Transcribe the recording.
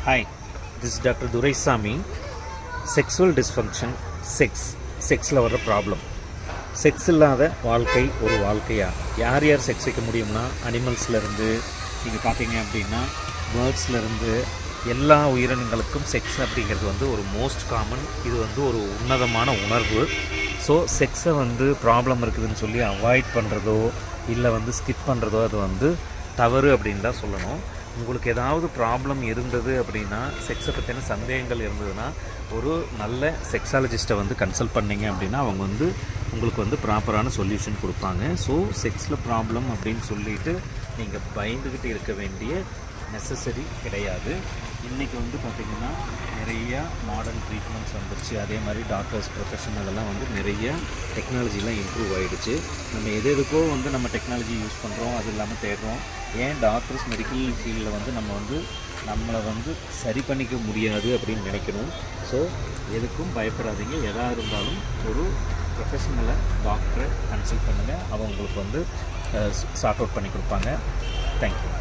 Hi, this is Dr. Duraisamy. Sexual dysfunction, செக்ஸில் வர problem. Sex இல்லாத வாழ்க்கை ஒரு வாழ்க்கையா? யார் யார் செக்ஸ் வைக்க முடியும்னா, அனிமல்ஸ்லேருந்து நீங்கள் பார்த்தீங்க அப்படின்னா பேர்ட்ஸ்லேருந்து எல்லா உயிரினங்களுக்கும் செக்ஸ் அப்படிங்கிறது வந்து ஒரு மோஸ்ட் காமன். இது வந்து ஒரு உன்னதமான உணர்வு. ஸோ செக்ஸை வந்து ப்ராப்ளம் இருக்குதுன்னு சொல்லி அவாய்ட் பண்ணுறதோ இல்லை வந்து ஸ்கிப் பண்ணுறதோ அது வந்து தவறு அப்படின்னு தான் சொல்லணும். உங்களுக்கு ஏதாவது ப்ராப்ளம் இருந்தது அப்படின்னா, செக்ஸை பற்றின சந்தேகங்கள் இருந்ததுன்னா ஒரு நல்ல செக்ஸாலஜிஸ்ட்டை வந்து கன்சல்ட் பண்ணிங்க அப்படின்னா அவங்க வந்து உங்களுக்கு வந்து ப்ராப்பரான சொல்யூஷன் கொடுப்பாங்க. ஸோ செக்ஸில் ப்ராப்ளம் அப்படின்னு சொல்லிட்டு நீங்கள் பயந்துக்கிட்டு இருக்க வேண்டிய நெசசரி கிடையாது. இன்றைக்கி வந்து பார்த்திங்கன்னா நிறையா மாடர்ன் ட்ரீட்மெண்ட்ஸ் வந்துருச்சு. அதே மாதிரி டாக்டர்ஸ் ப்ரொஃபஷன் அதெல்லாம் வந்து நிறைய டெக்னாலஜிலாம் இம்ப்ரூவ் ஆகிடுச்சு. நம்ம எதுக்கோ வந்து நம்ம டெக்னாலஜி யூஸ் பண்ணுறோம், அது இல்லாமல் தேடுறோம். ஏன் டாக்டர்ஸ் மெடிக்கல் ஃபீல்டில் வந்து நம்மளை வந்து சரி பண்ணிக்க முடியாது அப்படின்னு நினைக்கணும். ஸோ எதுக்கும் பயப்படாதீங்க. எதாக இருந்தாலும் ஒரு ப்ரொஃபஷனலை டாக்டரை கன்சல்ட் பண்ணுங்கள். அவங்க உங்களுக்கு வந்து சார்ட் அவுட் பண்ணி கொடுப்பாங்க. தேங்க்யூ.